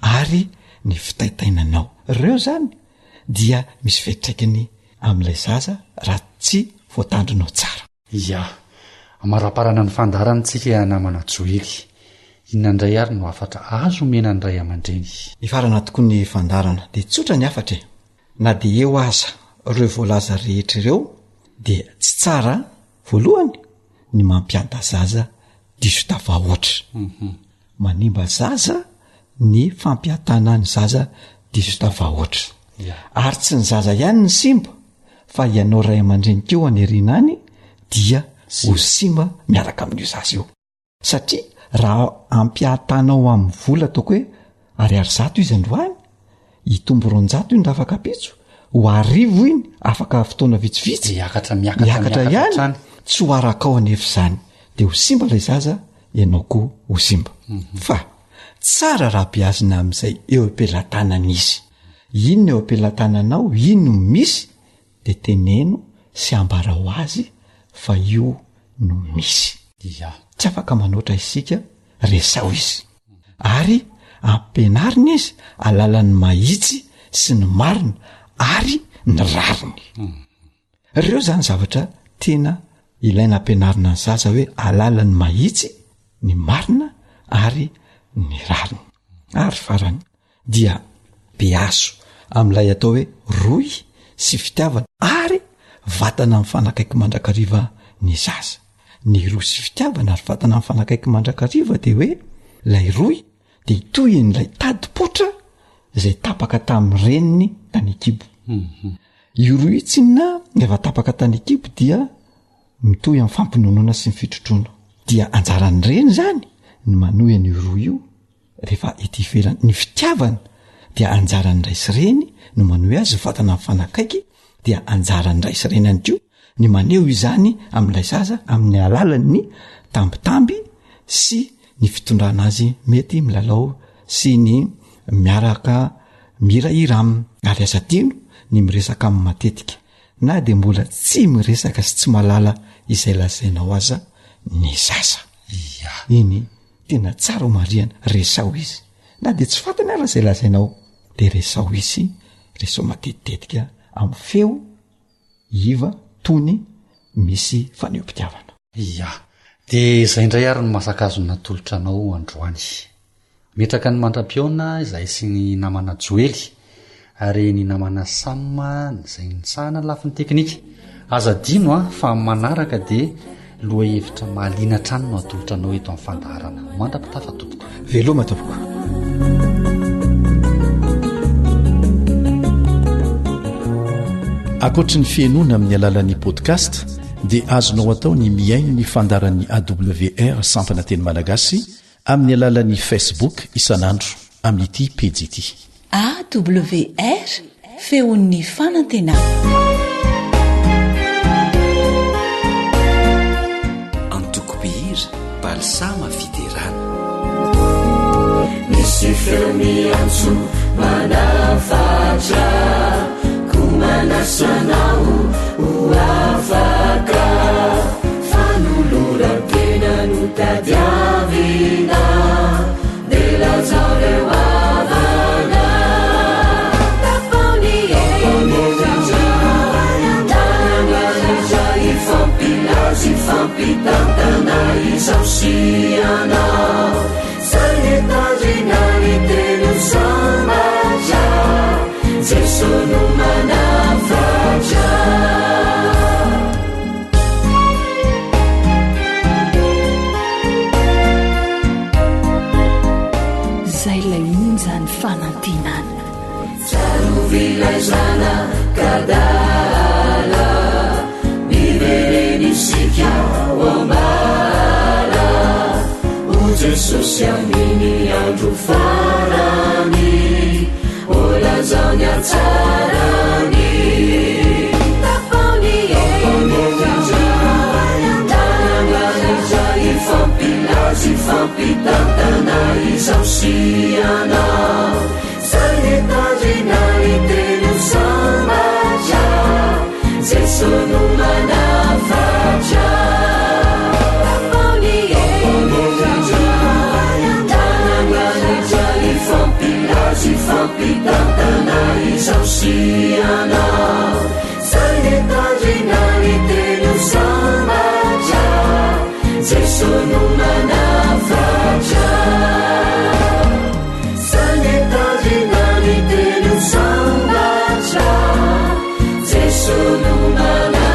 ary ny fitaitainanao. Ireo zany dia misy fiantraikany amin'ilay zaza raha tsy voatandrinao tsara. Ya, amaraparana ny fandarantsika namana joely inandray ary no afatra azo mena ny ray aman-dreny. Ifarana tokoa ny fandarana dia tsotra ny afatra na dia eo aza ireo voalaza rehetra ireo dia tsy tsara voalohany ny mampianta zaza diso tavahoatra, manimba zaza ny fampiatana ny zaza diso tavahoatra ary tsy ny zaza ihany ny simba fa ianao ray aman-dreny keo anyarina any dia ho simba miaraka amin'io zaza io satria raha ampiatanao amin'ny vola ataoko hoe ariary zato izy androany hitombo 200 iny afaka pitso ho arivo iny afaka fotoana vitsivitsy miakatra ihany tsy ho arakao anefa zany dia ho simba ilay zaza ianao koa ho simba. Fa tsara raha biazina amin'izay eo am-pelantanana izy, ino eo am-pelantananao, ino misy dia teneno sy ambara ho azy fa io no misy. Tsy afaka manoatra isika resao izy ary ampenarina izy alalan'ny mahitsy sy ny marina ary ny rariny. Ireo zany zavatra tena ilaina ampenarina ny zaza hoe alalan'ny mahitsy, ny marina ary ny rariny. Ary farany dia beaso amin'ilay atao hoe roy sy fitiavana ary vatana amin'ny fanakaiky mandrakariva ny zaza. Ny roy sy fitiavana ary vatana amin'ny fanakaiky mandrakariva dia hoe lay roy dia itoyen'ilay tadipotra izay tapaka tamin'ny reniny tany Ekipo. Io roy itsinina rehefa tapaka tany Ekipo dia mitoy amin'ny fampinonoana sy ny fitrotroana dia anjaran'ny reny zany ny manohy an'io roy io rehefa ety ivelany. Ny fitiavana dia anjaran'ny ray sy reny no manohy azy vatana amin'ny fanakaiky dia anjaran'ny ray sy reny any koa ny maneho izany amin'ilay zaza amin'ny alalany tambitamby sy ny fitondrana azy mety milalao sy ny miaraka mirahira aminy. Ary azadino ny miresaka amin'ny matetika na dia mbola tsy miresaka sy tsy malala izay lazainao aza ny zaza. Iny tena tsara ho mariana resao izy na de tsy fantany ara zay lazainao de resao izy resao matetitetika amin'ny feo iva tony misy faneom-pitiavana. ia de zay indray ary ny masakazo natolotra anao androany metraka ny mandram-piona izay sy ny namana joely ary ny namana samma zay nitsahana lafiny teknika aza dino fa manaraka de loha hevitra mahaliana trano no atolotra anao eto amin'ny fandaharana mandra-pitafa tompoko veloma tompoko. akoatra ny fianoana amin'ny alalan'ni podcast dia azonao atao ny miaino ny fandaran'ny awr sampana teny malagasy amin'ny alalan'ni facebook isan'andro amin'ity pejy ity awr feon'ny fanantenana. antokopihira balsama fiterana misy feo miantso manafatra manasanao oafaka fanolora-tena no tadiavina de lazao reo avana tapaony tanangaza ifampilazy fampitantana izao sianao sanetazrinany teno sambatra jesono manafatra zay lay onjany fanantinana tsarovilazana kadala miverenisika oambala o jesosy aminy andro farany olazao ny atsarany tapaony tanangaza ifampilazy fampitantana izao sianao sanetazrinany teno sambatra jesono manafatra tapaony tanangaza ifampilazy fampitantana izao sianao sanetazrinany teno sambatra jesono manafatra sanetazrinany teno sambatra jesono manafatra.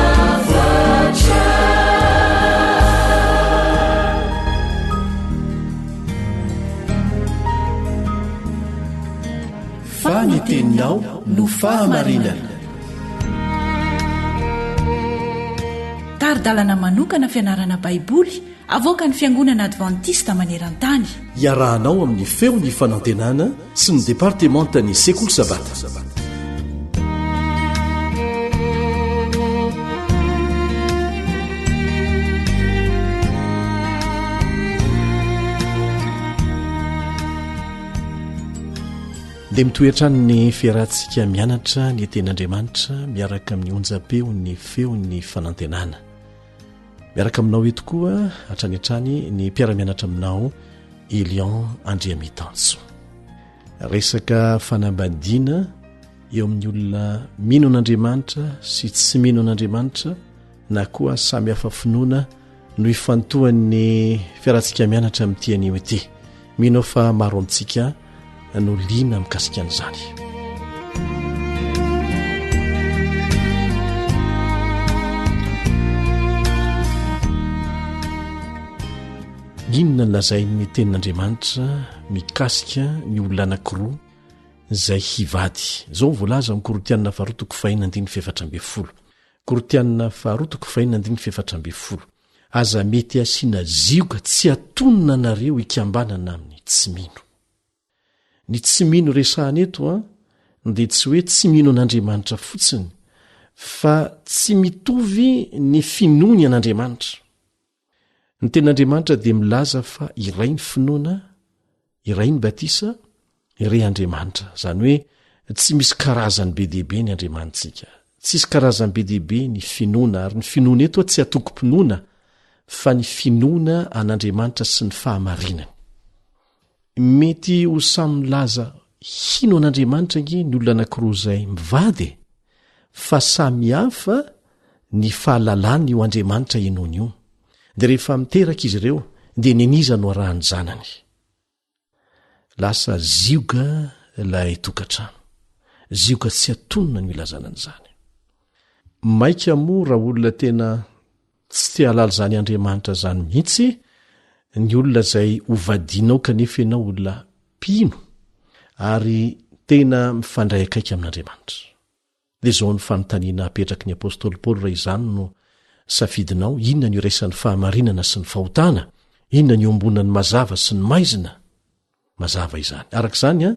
faniteninao no fahamarinana taridalana manokana fianarana baiboly avoaka ny fiangonana advantista maneran-tany iarahanao amin'ny feo ny fanantenana sy ny departementany sekoly sabata dia mitoetrany ny fiarahantsika mianatra ny tenyandriamanitra miaraka amin'ny onjapeo ny feon'ny fanantenana miaraka aminao eto koa hatrany hatrany ny mpiaramianatra aminao Elion Andriamitanso resaka fanambadiana eo amin'ny olona mino an'Andriamanitra sy tsy mino an'Andriamanitra na koa samy hafa finoana no ifantohan'ny fiarahantsika mianatra amin'ity anio ity mino fa maro amintsika no liana mikasika an'izany inona ny lazain'ny tenin'Andriamanitra mikasika ny olona anankiroa izay hivady zao voalaza amin'ny Korotianina 4:4 Korotianina 4:4 aza mety asiana zioka tsy atonona anareo hikambanana amin'ny tsy mino ny tsy mino resahana eto dia tsy hoe tsy mino an'Andriamanitra fotsiny fa tsy mitovy ny finoany an'Andriamanitra ny ten'Andriamanitra dia milaza fa iray ny finoana iray ny batisa iray Andriamanitra zany hoe tsy misy karazany be dehibe ny Andriamanitsika tsy misy karazany be dehibe ny finoana ary ny finoana eto tsy atoko-pinoana fa ny finoana an'Andriamanitra sy ny fahamarinany mety ho samylaza hino an'andriamanitra nge ny olona anankiroa zay mivady fa samihafa ny fahalalany io andriamanitra ianony io de rehefa miteraka izy ireo de neniza no arahany zanany lasa zioga lay tokantrano zioga tsy atonona ny ilazanany zany maika moa raha olona tena tsy te halala zany andriamanitra zany mihitsy ny olona zay hovadinao kanefa ianao olona pino ary tena mifandray akaiky amin'andriamanitra de zao ny fanontaniana apetraky ny apôstôly paoly raha izany no safidinao inona ny iraisan'ny fahamarinana sy ny fahotana inona ny ombonany mazava sy ny maizina mazava izany arak'izany a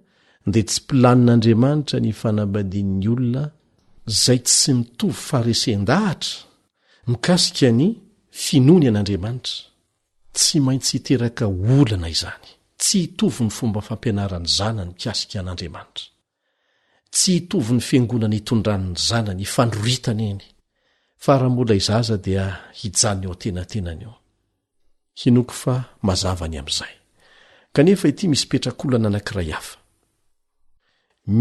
de tsy planin'andriamanitra ny fanambadian'ny olona zay tsy mitovy faharesen-dahatra mikasika ny finony an'andriamanitra tsy maintsy hiteraka olana izany tsy hitovy ny fomba fampianarany zanany mikasika an'andriamanitra tsy hitovy ny fiangonana hitondran'ny zanany ifandroritana eny fa raha mbola izaza dia hijany eo atenatenany eo hinoko fa mazavany am'izay kanefa ity misy petrakolana anankiray hafa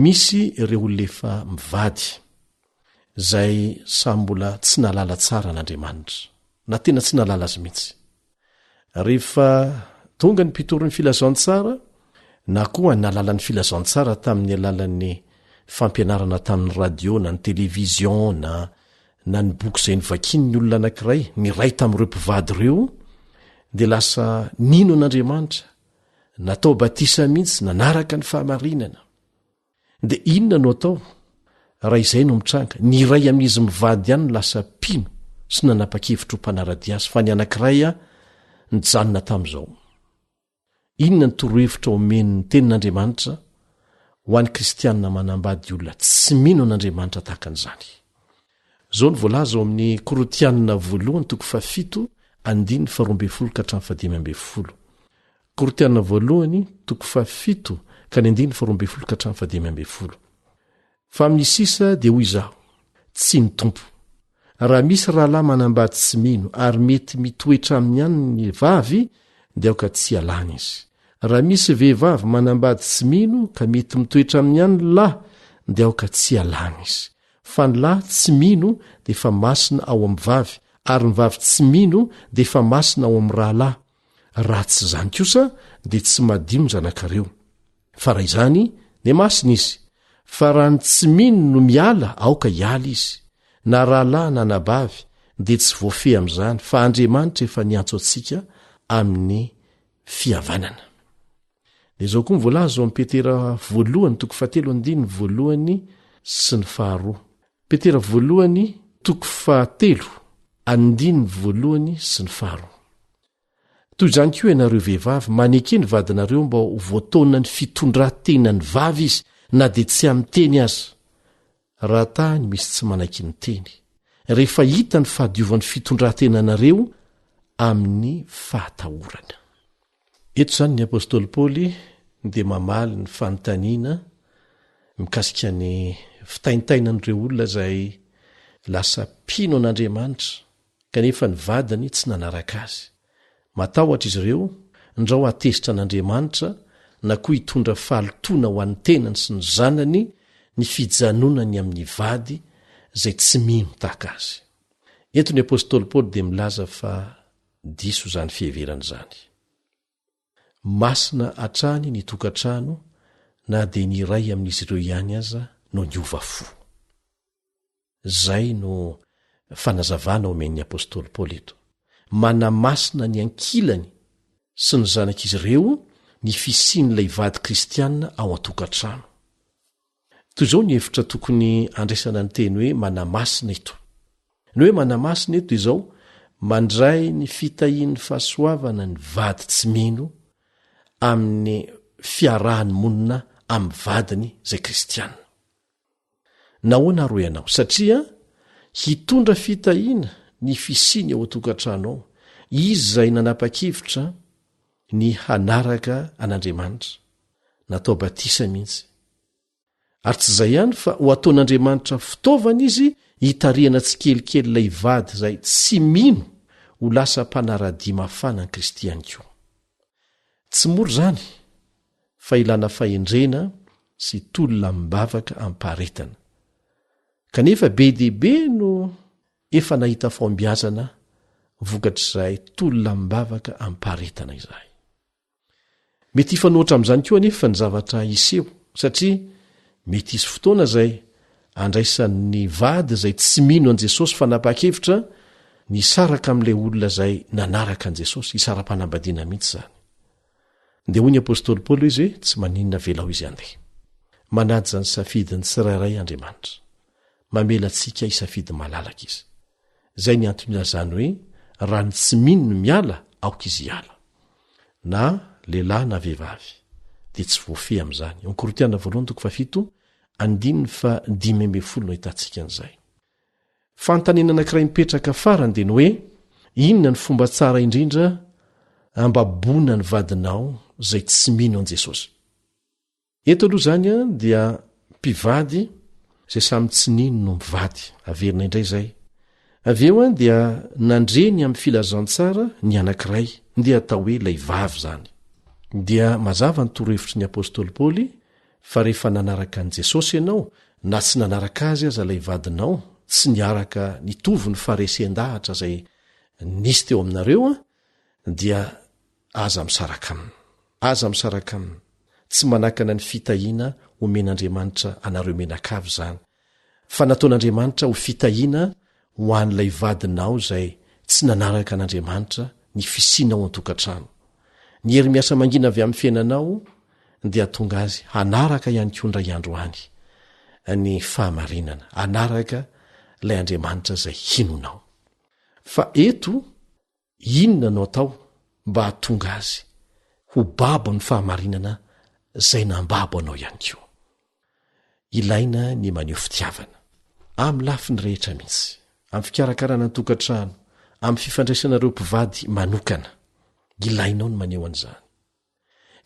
misy ireo olona mivady zay sambola tsy nalala tsara an'andriamanitra na tena tsy nalala azy mihitsy rehefa tonga ny mpitoron'ny filazantsara na koa nalala ny filazantsara tamin'ny alalan'ny fampianarana tamin'ny radio na ny televizion na ny boky zay nyvakiny ny olona anankiray ny ray tamin'ireo mpivady ireo de lasa nino an'andriamanitra natao batisa mihitsy nanaraka ny fahamarinana de inona no atao raha izay no mitranga ny ray amin'izy mivady ihany lasa pino sy nanapa-kevitro ho mpanaradi azy fa ny anankiray a nijanona tam'izao inona ny torohevitra omen'ny tenin'andriamanitra ho an'ny kristianina manambady olona tsy mino an'andriamanitra tahaka an'izany zao ny voalaza ao amin'ny Korotianina 1:7-12 Korotianina 1:7-12 fa amin'ny sisa de hoy izaho tsy ny tompo raha misy rahalahy manambady tsy mino ary mety mitoetra amin'ny ihany ny vavy de aoka tsy alany izy raha misy vehivavy manambady tsy mino ka mety mitoetra amin'ny ihany lahy de aoka tsy alany izy fa ny lahy tsy mino de fa masina ao amin'ny vavy ary ny vavy tsy mino de fa masina ao amin'ny rahalahy raha tsy zany kosa de tsy madio ny zanakareo fa raha izany de masina izy fa raha ny tsy mino no miala aoka hiala izy na rahalahy na nabavy de tsy voafe am'izany fa Andriamanitra efa niantso atsika amin'ny fihavanana de zao koa mivolaza ao amin'ny Petera 1:7 sy ny 2 Petera 1:7 sy ny 2 toy izany koa ianareo vehivavy maneke ny vadinareo mba ho voataonina ny fitondratena ny vavy izy na de tsy amin'ny teny aza raha tany misy tsy manaiky ny teny rehefa hita ny fahadiovan'ny fitondrantenanareo amin'ny fahatahorana eto zany ny apôstôly Paoly de mamaly ny fanontaniana mikasika ny fitaintainan'ireo olona zay lasa pino an'Andriamanitra kanefa ny vadiny tsy nanaraka azy matahotra izy ireo ndrao atezitra an'Andriamanitra na koa hitondra fahalitoana ho an'ny tenany sy ny zanany ny fijanonany amin'ny vady zay tsy mino tahaka azy eto ny apôstôly Paoly de milaza fa diso zany fiheverana zany masina atrany ny tokantrano na de ny ray amin'izy ireo ihany aza no niova fo zay no fanazavana omen'ny apôstôly Paoly eto manamasina ny ankilany sy ny zanak'izy ireo ny fisian'ilay vady kristianina ao an-tokantrano toy izao ny hevitra tokony andraisana ny teny hoe manamasina eto ny hoe manamasina eto izao mandray ny fitahian'ny fahasoavana ny vady tsy mino amin'ny fiarahany monina amin'ny vadiny zay kristianina nahoana ro ianao satria hitondra fitahiana ny fisiny ao an-tokantrano ao izy zay nanapa-kevitra ny hanaraka an'Andriamanitra natao batisa mihitsy ary tsy zay ihany fa ho ataon'Andriamanitra fitaovana izy hitariana tsy kelikely ilay vady zay tsy mino ho lasa mpanaradia mafana ny kristiany koa tsy moro zany fa ilana fahendrena sy tolona mibavaka ampaharetana kanefa be dehibe no efa nahita faombiazana vokatr'izay tolona mibavaka ampaharetana izahay mety ifanoatra amin'izany koa anefa ny zavatra iseho satria mety isy fotoana zay andraisan'ny vady zay tsy mino an Jesosy fa napakevitra ny saraka amin'ilay olona zay nanaraka an Jesosy isara-panambadiana mihitsy zany dia hoy ny apôstôly Paoly izy hoe tsy maninona velao izy andeha manady zany safidiny tsirairay Andriamanitra mamela antsika isafidy malalaka izy zay ny antony ilazany hoe raha ny tsy mino miala aoka izy hiala na lehilahy na vehivavy dia tsy voafehy amin'izany Korinthiana 7:5 no hitantsika an'izay fantanina anankiray mipetraka farany dia ny hoe inona ny fomba tsara indrindra ambabona ny vadinao zay tsy mino an Jesosy eto aloha zany a dia mpivady zay samy tsy nino no mivady averina indray zay aveo a dia nandreny amin'ny filazantsara ny anankiray dia atao hoe lay vavy zany dia mazava ny torohevitry ny apôstôly Paoly fa rehefa nanaraka an Jesosy ianao na tsy nanaraka azy aza lay vadinao tsy niaraka nitovy ny faresen-dahatra zay nisy teo aminareo a dia aza misaraka aminy tsy manakana ny fitahiana omen'Andriamanitra anareo menakavy zany fa nataon'Andriamanitra ho fitahiana ho an'ilay vadinao zay tsy nanaraka an'Andriamanitra ny fisianao an-tokantrano ny hery miasa mangina avy amin'ny fiainanao dia tonga azy hanaraka ihany koa indray andro any ny fahamarinana hanaraka ilay Andriamanitra zay hinonao fa eto inona no atao mba hatonga azy ho babo ny fahamarinana zay nambabo anao ihany koa ilaina ny maneho fitiavana amin'ny lafiny rehetra mihitsy amin'ny fikarakarana ny tokantrano amin'ny fifandraisanareo mpivady manokana ilainao ny maneho an'izany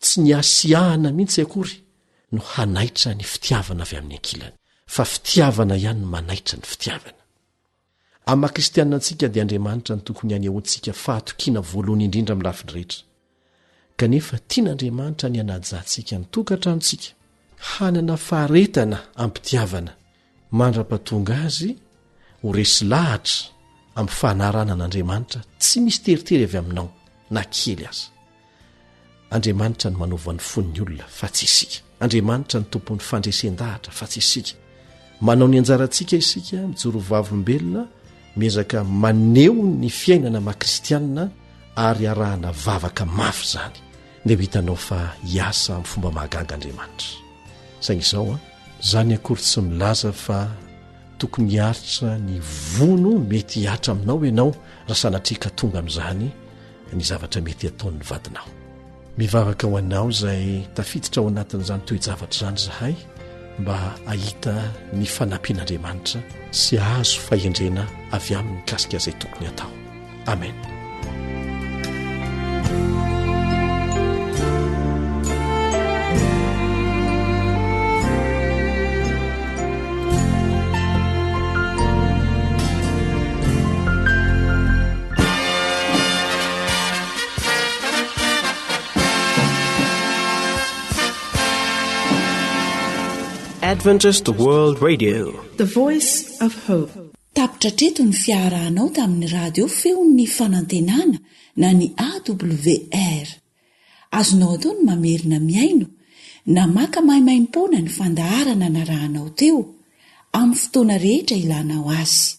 tsy ny asiahana mihitsy akory no hanaitra ny fitiavana avy amin'ny ankilany fa fitiavana ihany no manaitra ny fitiavana amin'ny maha-kristianina antsika dia Andriamanitra ny tokony hanehoantsika fahatokiana voalohany indrindra amin'ny lafiny rehetra kanefa tian'Andriamanitra ny hanajantsika ny tokantranontsika hanana faharetana ampitiavana mandra-pahatonga azy ho resy lahatra amin'ny fahanarana an'Andriamanitra tsy misy teritery avy aminao na kely aza Andriamanitra ny manaovan'ny fon'ny olona fa tsy isika Andriamanitra ny tompon'ny fandresen-dahatra fa tsy isika manao ny anjarantsika isika mijoro vavolombelona miezaka maneho ny fiainana maha-kristianina ary arahana vavaka mafy zany dia hitanao fa hiasa amin'ny fomba mahagaga Andriamanitra saingy izao a zany akory tsy milaza fa tokony hiaritra ny vono mety hiatra aminao ianao raha sanatria ka tonga amin'izany ny zavatra mety ataon'ny vadinao mivavaka ho anao zay tafiditra ao anatin'izany toe-javatra zany zahay mba ahita ny fanampian'Andriamanitra sy azo fahendrena avy amin'ny mikasika izay tokony atao amen Adventist World Radio, The Voice of Hope. Tapitra treto ny fiarahanao tamin'ny radio feon'ny fanantenana na ny AWR. Azonao atao ny mamerina miaino na maka mahimaimpona ny fandaharana narahanao teo amin'ny fotoana rehetra ilanao azy.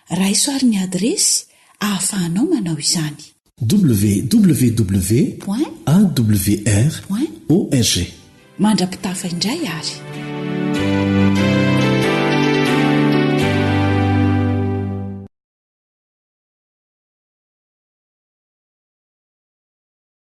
Raisoaryn'ny adresy ahafahanao manao izany. www.awr.org. Mandrapitafa indray ary.